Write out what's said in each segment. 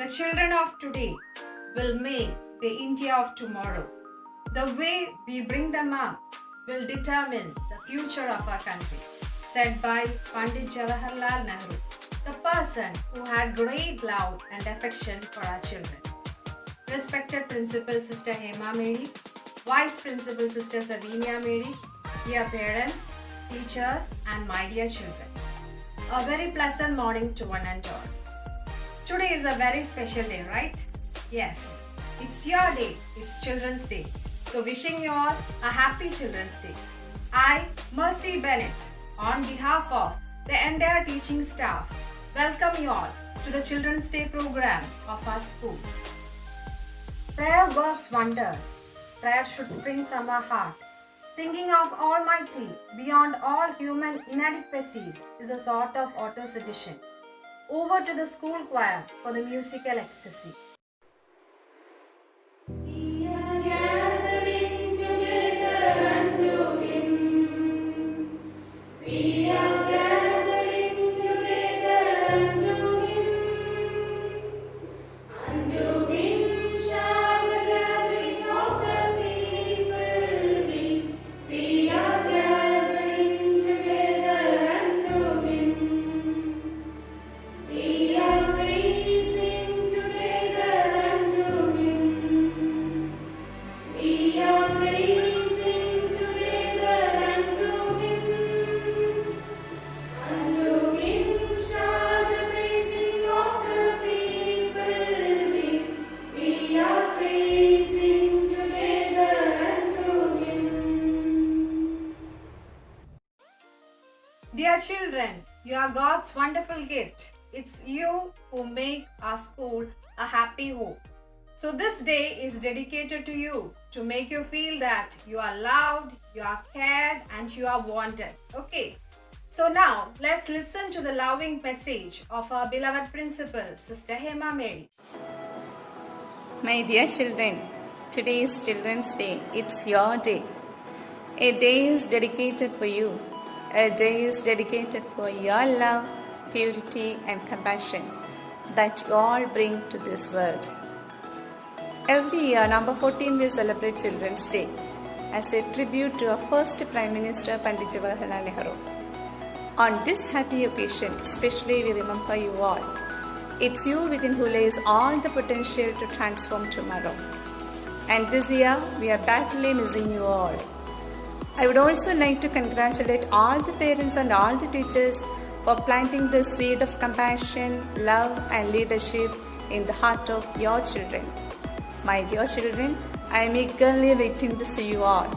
The children of today will make the India of tomorrow. The way we bring them up will determine the future of our country, said by Pandit Jawaharlal Nehru, the person who had great love and affection for our children. Respected Principal Sister Hema Medi, Vice Principal Sister Savinia Medi, dear parents, teachers, and my dear children. A very pleasant morning to one and all. Today is a very special day, right? Yes, it's your day, it's Children's Day. So wishing you all a happy Children's Day. I, Mercy Bennett, on behalf of the entire teaching staff, welcome you all to the Children's Day program of our school. Prayer works wonders. Prayer should spring from our heart. Thinking of Almighty beyond all human inadequacies is a sort of auto-suggestion. Over to the school choir for the musical ecstasy. We are gathering together unto Him. We are gathering together unto Him. Unto Him shall the gathering of the people be. We are gathering together unto Him. We are praising together unto Him. We are praising together unto Him. Unto Him shall the praising of the people be. We are praising together unto Him. Dear children, you are God's wonderful gift. It's you who make our school a happy home. So this day is dedicated to you to make you feel that you are loved, you are cared, and you are wanted. Okay. So now let's listen to the loving message of our beloved principal, Sister Hema Medi. My dear children, today is Children's Day. It's your day. A day is dedicated for you. A day is dedicated for your love, purity, and compassion that you all bring to this world. Every year, number 14, we celebrate Children's Day as a tribute to our first Prime Minister, Pandit Jawaharlal Nehru. On this happy occasion, especially we remember you all. It's you within who lays all the potential to transform tomorrow. And this year, we are badly missing you all. I would also like to congratulate all the parents and all the teachers for planting the seed of compassion, love, and leadership in the heart of your children. My dear children, I am eagerly waiting to see you all.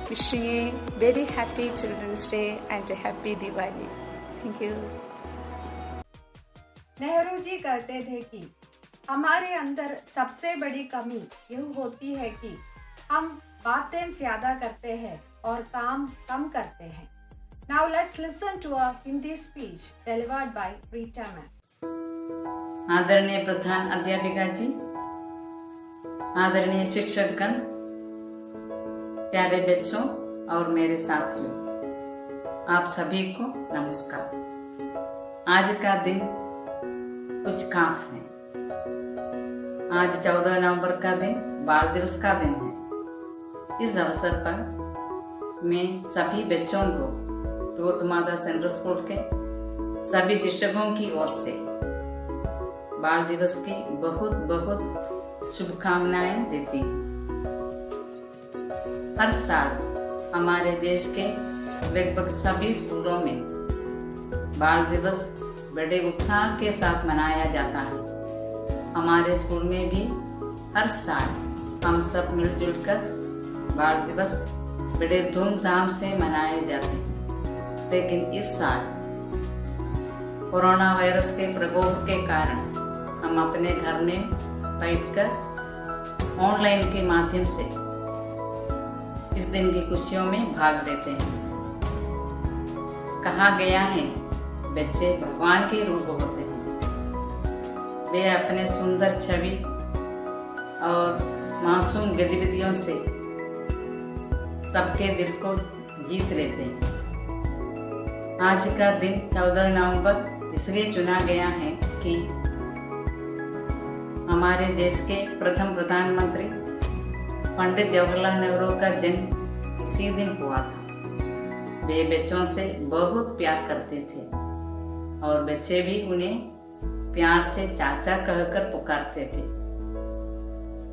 Wishing you a very happy Children's Day and a happy Diwali. Thank you. Nehru ji कहते थे कि हमारे अंदर सबसे बड़ी कमी यह होती है कि हम बातें ज्यादा करते हैं और काम कम करते हैं. Now let's listen to a Hindi speech delivered by Rita ma'am. आदरणीय प्रधान अध्यापिका जी, आदरणीय शिक्षकगण, प्यारे बच्चों और मेरे साथियों, आप सभी को नमस्कार. आज का दिन कुछ खास है. आज 14 नवंबर का दिन बाल दिवस का दिन है. इस अवसर पर मैं सभी बच्चों को रोतमादा सेंट्रल स्कूल के सभी शिक्षकों की ओर से बाल दिवस की बहुत बहुत शुभकामनाएं देती हूँ. हर साल हमारे देश के लगभग सभी स्कूलों में बाल दिवस बड़े उत्साह के साथ मनाया जाता है. हमारे स्कूल में भी हर साल हम सब मिलजुल कर बाल दिवस बड़े धूमधाम से मनाए जाते हैं. लेकिन इस साल कोरोना वायरस के प्रकोप के कारण हम अपने घर में बैठकर ऑनलाइन के माध्यम से इस दिन की खुशियों में भाग लेते हैं. कहा गया है, बच्चे भगवान के रूप होते हैं. वे अपने सुंदर छवि और मासूम गतिविधियों से सबके दिल को जीत लेते हैं. आज का दिन 14 नवंबर इसलिए चुना गया है कि हमारे देश के प्रथम प्रधानमंत्री पंडित जवाहरलाल नेहरू का जन्म इसी दिन हुआ था। वे बच्चों से बहुत प्यार करते थे और बच्चे भी उन्हें प्यार से चाचा कहकर पुकारते थे।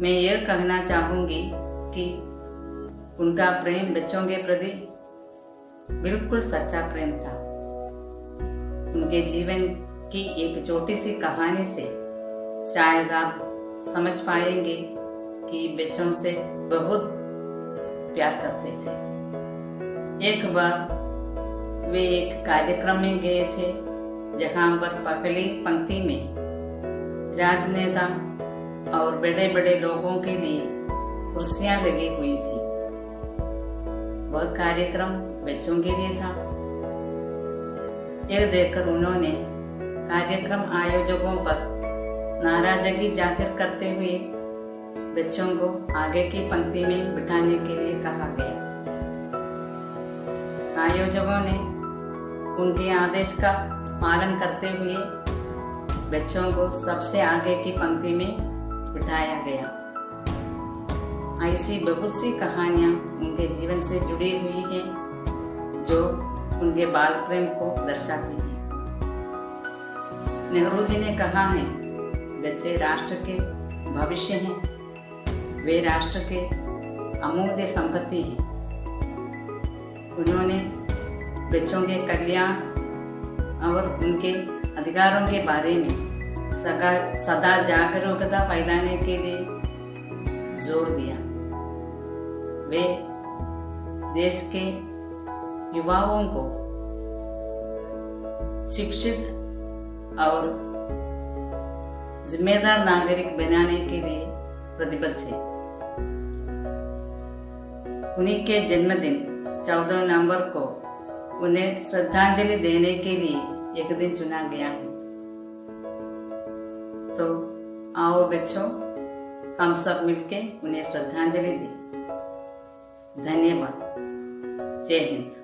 मैं यह कहना चाहूंगी कि उनका प्रेम बच्चों के प्रति बिल्कुल सच्चा प्रेम था। उनके जीवन की एक छोटी सी कहानी से शायद आप समझ पाएंगे कि बच्चों से बहुत प्यार करते थे। एक बार वे एक कार्यक्रम में गए थे जहां पर पहली पंक्ति में राजनेता और बड़े बड़े लोगों के लिए कुर्सियां लगी हुई थी। वह कार्यक्रम बच्चों के लिए था। यह देखकर उन्होंने कार्यक्रम आयोजकों पर नाराजगी जाहिर करते हुए बच्चों को आगे की पंक्ति में बिठाने के लिए कहा गया। आयोजकों ने उनके आदेश का पालन करते हुए बच्चों को सबसे आगे की पंक्ति में बिठाया गया। ऐसी बहुत सी कहानियां उनके जीवन से जुड़ी हुई हैं जो उनके बाल प्रेम को दर्शाती हैं। नेहरू जी ने कहा है, बच्चे राष्ट्र के भविष्य हैं, वे राष्ट्र के अमूल्य संपत्ति हैं। उन्होंने बच्चों के कल्याण और उनके अधिकारों के बारे में सदा जागरूकता फैलाने के लिए जोर दिया। वे देश के युवाओं को शिक्षित और जिम्मेदार नागरिक बनाने के लिए प्रतिबद्ध थे। उन्हीं के जन्मदिन 14 नवंबर को उन्हें श्रद्धांजलि देने के लिए एक दिन चुना गया है। तो आओ बच्चों, हम सब मिलके उन्हें श्रद्धांजलि दें। धन्यवाद। जय हिंद।